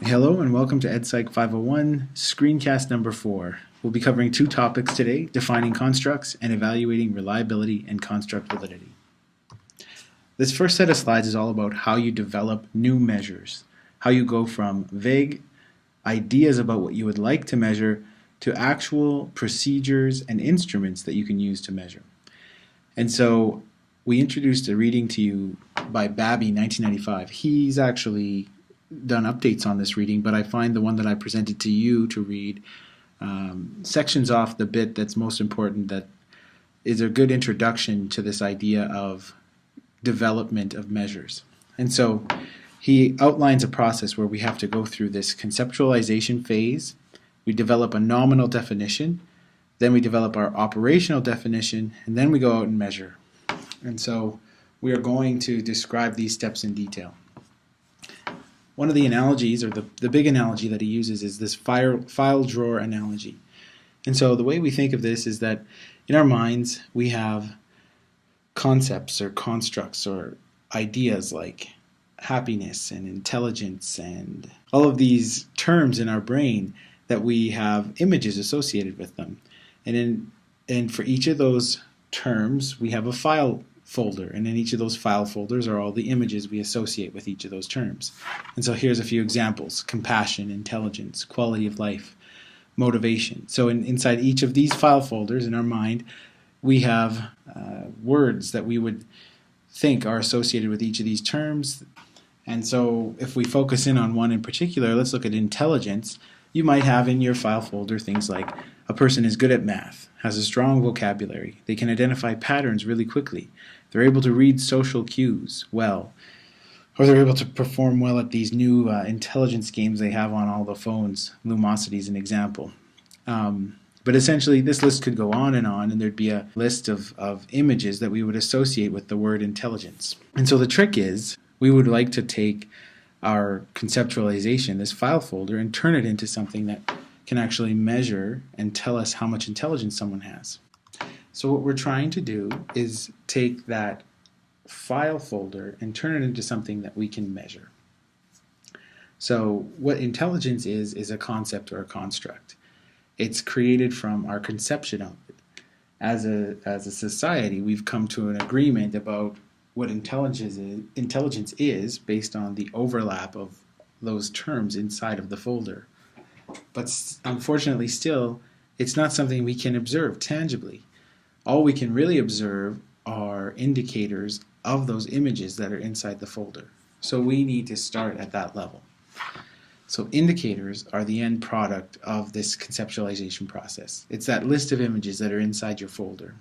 Hello and welcome to EdPsych 501, screencast number 4. We'll be covering two topics today, defining constructs and evaluating reliability and construct validity. This first set of slides is all about how you develop new measures, how you go from vague ideas about what you would like to measure to actual procedures and instruments that you can use to measure. And so we introduced a reading to you by Babby, 1995. He's actually done updates on this reading, but I find the one that I presented to you to read sections off the bit that's most important, that is a good introduction to this idea of development of measures. And so he outlines a process where we have to go through this conceptualization phase. We develop a nominal definition, then we develop our operational definition, and then we go out and measure. And so we are going to describe these steps in detail. One of the analogies, or the big analogy that he uses, is this file drawer analogy. And so the way we think of this is that in our minds we have concepts or constructs or ideas like happiness and intelligence and all of these terms in our brain that we have images associated with them. And for each of those terms we have a file folder, and in each of those file folders are all the images we associate with each of those terms. And so here's a few examples: compassion, intelligence, quality of life, motivation. So inside each of these file folders in our mind we have words that we would think are associated with each of these terms. And so if we focus in on one in particular, let's look at intelligence. You might have in your file folder things like a person is good at math, has a strong vocabulary, they can identify patterns really quickly, they're able to read social cues well, or they're able to perform well at these new intelligence games they have on all the phones. Lumosity is an example. But essentially this list could go on, and there'd be a list of images that we would associate with the word intelligence. And so the trick is, we would like to take our conceptualization, this file folder, and turn it into something that can actually measure and tell us how much intelligence someone has. So what we're trying to do is take that file folder and turn it into something that we can measure. So what intelligence is a concept or a construct. It's created from our conception of it. As a society, we've come to an agreement about what intelligence is based on the overlap of those terms inside of the folder. But unfortunately still, it's not something we can observe tangibly. All we can really observe are indicators of those images that are inside the folder. So we need to start at that level. So indicators are the end product of this conceptualization process. It's that list of images that are inside your folder.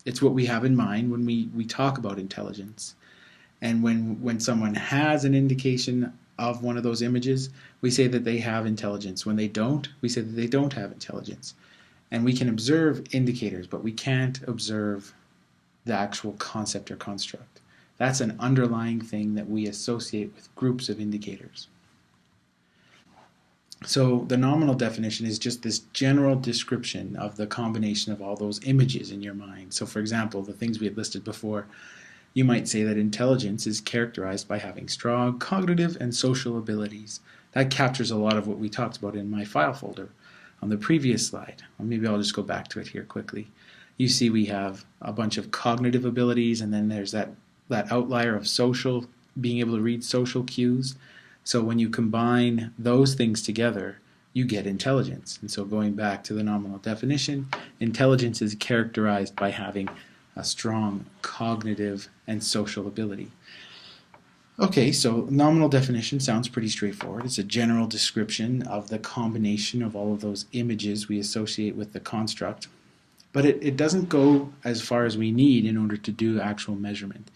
It's what we have in mind when we talk about intelligence. And when someone has an indication of one of those images, we say that they have intelligence. When they don't, we say that they don't have intelligence. And we can observe indicators, but we can't observe the actual concept or construct. That's an underlying thing that we associate with groups of indicators. So the nominal definition is just this general description of the combination of all those images in your mind. So for example, the things we had listed before, you might say that intelligence is characterized by having strong cognitive and social abilities. That captures a lot of what we talked about in my file folder on the previous slide. Or maybe I'll just go back to it here quickly. You see we have a bunch of cognitive abilities, and then there's that outlier of social, being able to read social cues. So when you combine those things together, you get intelligence. And so going back to the nominal definition, intelligence is characterized by having a strong cognitive and social ability. Okay, so nominal definition sounds pretty straightforward. It's a general description of the combination of all of those images we associate with the construct. But it doesn't go as far as we need in order to do actual measurement.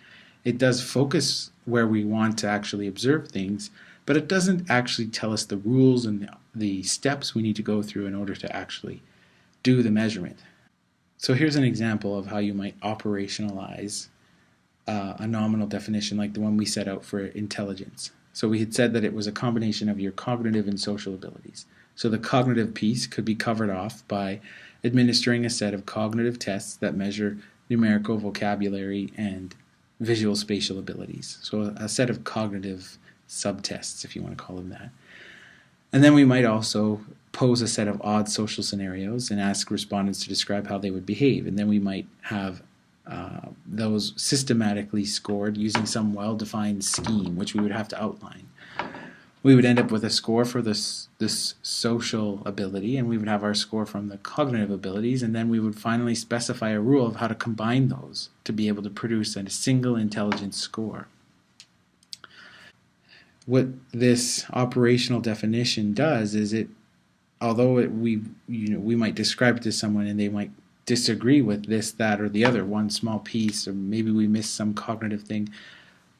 It does focus where we want to actually observe things, but it doesn't actually tell us the rules and the steps we need to go through in order to actually do the measurement. So here's an example of how you might operationalize a nominal definition like the one we set out for intelligence. So we had said that it was a combination of your cognitive and social abilities. So the cognitive piece could be covered off by administering a set of cognitive tests that measure numerical vocabulary and visual spatial abilities. So a set of cognitive subtests, if you want to call them that. And then we might also pose a set of odd social scenarios and ask respondents to describe how they would behave. And then we might have those systematically scored using some well-defined scheme, which we would have to outline. We would end up with a score for this social ability, and we would have our score from the cognitive abilities, and then we would finally specify a rule of how to combine those to be able to produce a single intelligence score. What this operational definition does is we might describe it to someone and they might disagree with this, that, or the other, one small piece, or maybe we missed some cognitive thing.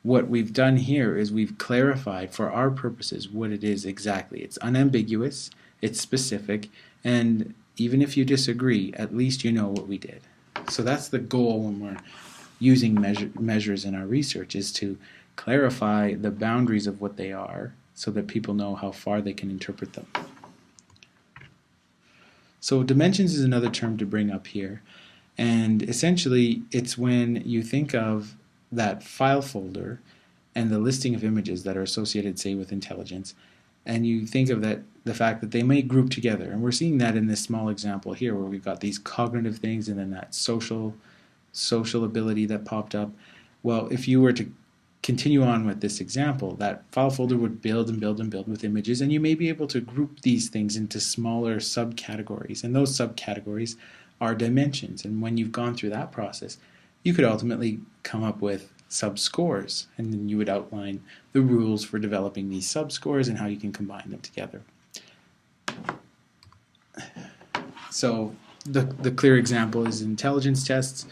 What we've done here is we've clarified for our purposes what it is exactly. It's unambiguous, it's specific, and even if you disagree, at least you know what we did. So that's the goal when we're using measures in our research, is to clarify the boundaries of what they are so that people know how far they can interpret them. So dimensions is another term to bring up here, and essentially it's when you think of that file folder and the listing of images that are associated, say, with intelligence, and you think of the fact that they may group together. And we're seeing that in this small example here where we've got these cognitive things and then that social ability that popped up. Well, if you were to continue on with this example, that file folder would build and build and build with images, and you may be able to group these things into smaller subcategories, and those subcategories are dimensions. And when you've gone through that process, you could ultimately come up with subscores, and then you would outline the rules for developing these subscores and how you can combine them together. So the clear example is intelligence tests.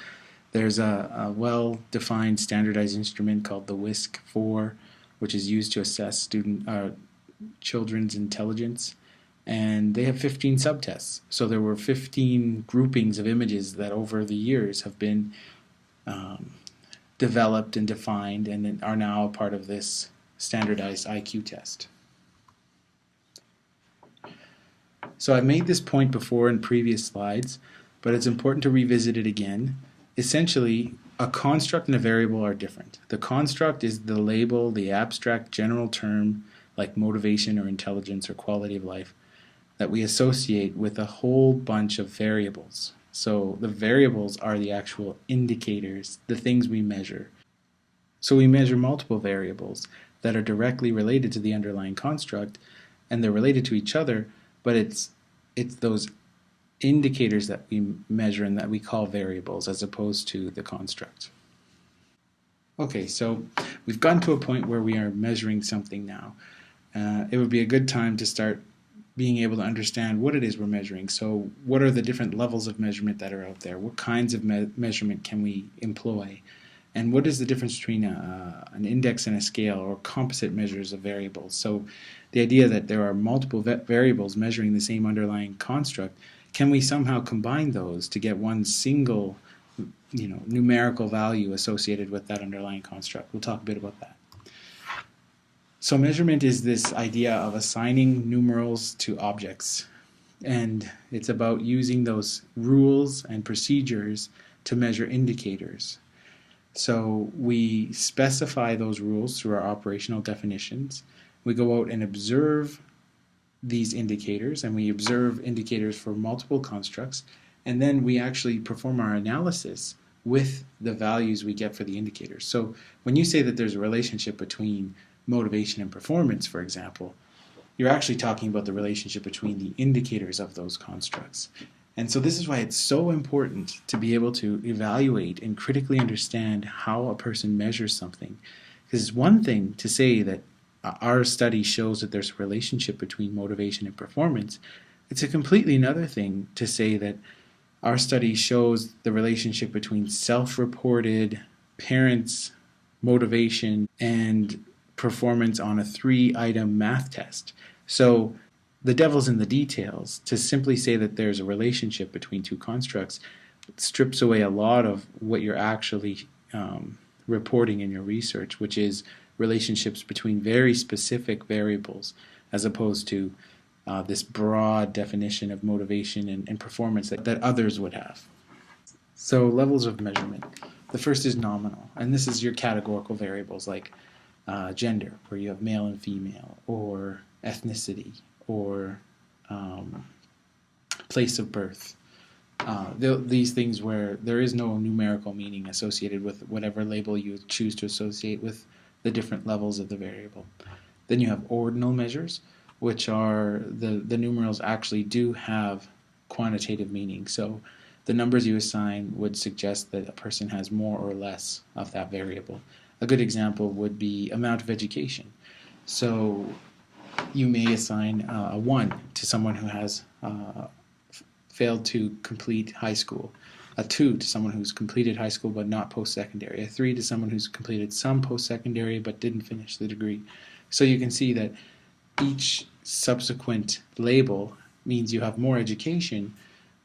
There's a well-defined standardized instrument called the WISC-4, which is used to assess children's intelligence, and they have 15 subtests. So there were 15 groupings of images that over the years have been developed and defined and are now a part of this standardized IQ test. So I've made this point before in previous slides, but it's important to revisit it again. Essentially, a construct and a variable are different. The construct is the label, the abstract general term like motivation or intelligence or quality of life that we associate with a whole bunch of variables. So the variables are the actual indicators, the things we measure. So we measure multiple variables that are directly related to the underlying construct, and they're related to each other, but it's those indicators that we measure and that we call variables as opposed to the construct. Okay, so we've gotten to a point where we are measuring something now. It would be a good time to start being able to understand what it is we're measuring. So what are the different levels of measurement that are out there? What kinds of measurement can we employ? And what is the difference between an index and a scale, or composite measures of variables? So the idea that there are multiple variables measuring the same underlying construct, can we somehow combine those to get one single numerical value associated with that underlying construct? We'll talk a bit about that. So measurement is this idea of assigning numerals to objects, and it's about using those rules and procedures to measure indicators. So we specify those rules through our operational definitions. We go out and observe these indicators, and we observe indicators for multiple constructs, and then we actually perform our analysis with the values we get for the indicators. So when you say that there's a relationship between motivation and performance, for example, you're actually talking about the relationship between the indicators of those constructs. And so this is why it's so important to be able to evaluate and critically understand how a person measures something. Because it's one thing to say that our study shows that there's a relationship between motivation and performance. It's a completely another thing to say that our study shows the relationship between self-reported parents' motivation and performance on a 3-item math test. So the devil's in the details. To simply say that there's a relationship between two constructs strips away a lot of what you're actually reporting in your research, which is relationships between very specific variables, as opposed to this broad definition of motivation and performance that others would have. So levels of measurement. The first is nominal, and this is your categorical variables like gender, where you have male and female, or ethnicity, or place of birth. These things where there is no numerical meaning associated with whatever label you choose to associate with the different levels of the variable. Then you have ordinal measures, which are the numerals actually do have quantitative meaning. So the numbers you assign would suggest that a person has more or less of that variable. A good example would be amount of education. So you may assign a 1 to someone who has failed to complete high school, a 2 to someone who's completed high school but not post-secondary, a 3 to someone who's completed some post-secondary but didn't finish the degree. So you can see that each subsequent label means you have more education,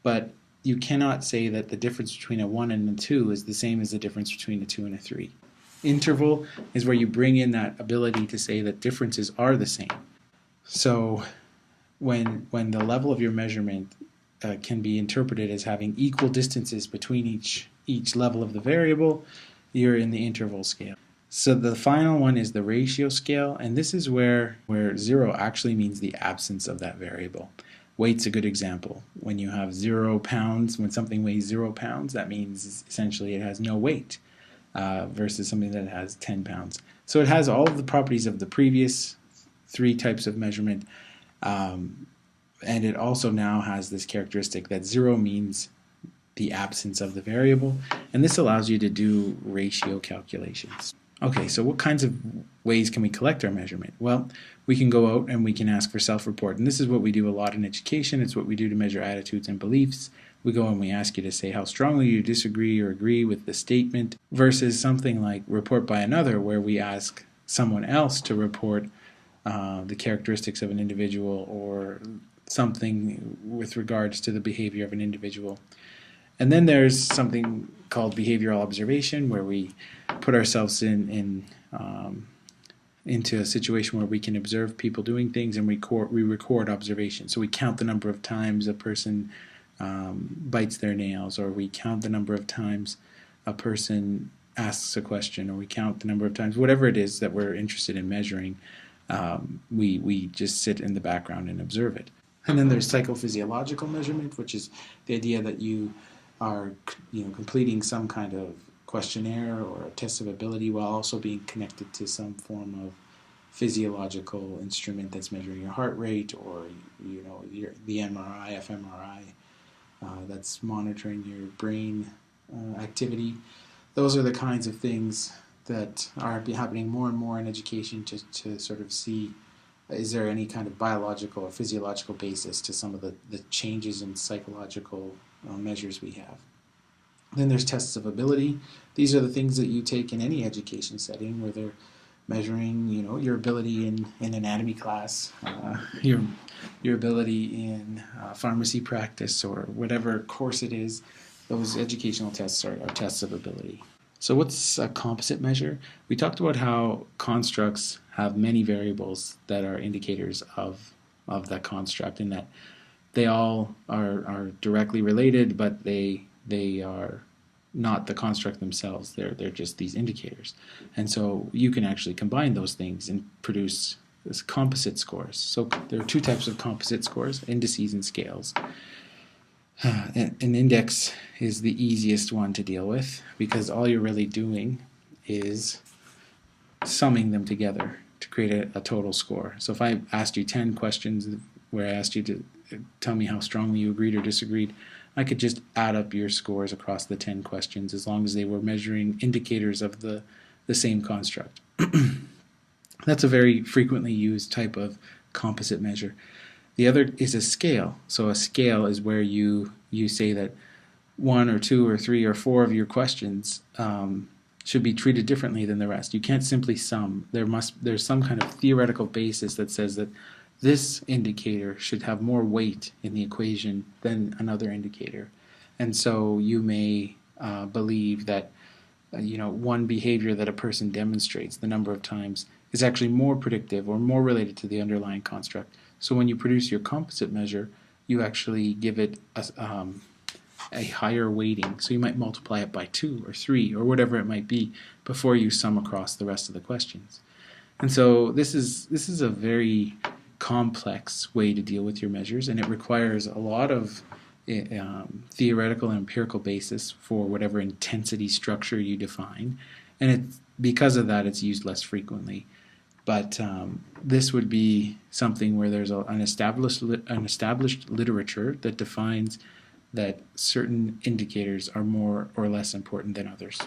but you cannot say that the difference between a 1 and a 2 is the same as the difference between a 2 and a 3. Interval is where you bring in that ability to say that differences are the same. So when the level of your measurement can be interpreted as having equal distances between each level of the variable, you're in the interval scale. So the final one is the ratio scale, and this is where 0 actually means the absence of that variable. Weight's a good example. When you have 0 pounds, when something weighs 0 pounds, that means essentially it has no weight, versus something that has 10 pounds. So it has all of the properties of the previous 3 types of measurement, and it also now has this characteristic that 0 means the absence of the variable, and this allows you to do ratio calculations. Okay, so what kinds of ways can we collect our measurement? Well, we can go out and we can ask for self-report, and this is what we do a lot in education. It's what we do to measure attitudes and beliefs. We go and we ask you to say how strongly you disagree or agree with the statement, versus something like report by another, where we ask someone else to report the characteristics of an individual or something with regards to the behavior of an individual. And then there's something called behavioral observation, where we put ourselves into a situation where we can observe people doing things, and we record observations. So we count the number of times a person bites their nails, or we count the number of times a person asks a question, or we count the number of times, whatever it is that we're interested in measuring, we just sit in the background and observe it. And then there's psychophysiological measurement, which is the idea that you are completing some kind of questionnaire or a test of ability while also being connected to some form of physiological instrument that's measuring your heart rate, or the MRI, fMRI, that's monitoring your brain activity. Those are the kinds of things that are happening more and more in education to sort of see, is there any kind of biological or physiological basis to some of the changes in psychological measures we have. Then there's tests of ability. These are the things that you take in any education setting, where they're measuring, your ability in anatomy class, your ability in pharmacy practice, or whatever course it is. Those educational tests are tests of ability. So what's a composite measure? We talked about how constructs have many variables that are indicators of that construct, and that they all are directly related, but they are not the construct themselves. They're just these indicators. And so you can actually combine those things and produce this composite scores. So there are 2 types of composite scores, indices and scales. An index is the easiest one to deal with, because all you're really doing is summing them together to create a total score. So if I asked you 10 questions where I asked you to tell me how strongly you agreed or disagreed, I could just add up your scores across the 10 questions, as long as they were measuring indicators of the same construct. That's a very frequently used type of composite measure. The other is a scale. So a scale is where you say that 1 or 2 or 3 or 4 of your questions should be treated differently than the rest. You can't simply sum. There's some kind of theoretical basis that says that this indicator should have more weight in the equation than another indicator. And so you may believe that one behavior that a person demonstrates the number of times is actually more predictive or more related to the underlying construct. So when you produce your composite measure, you actually give it a higher weighting. So you might multiply it by 2 or 3 or whatever it might be before you sum across the rest of the questions. And so this is a very complex way to deal with your measures, and it requires a lot of theoretical and empirical basis for whatever intensity structure you define, and because of that it's used less frequently. But this would be something where there's an established literature that defines that certain indicators are more or less important than others.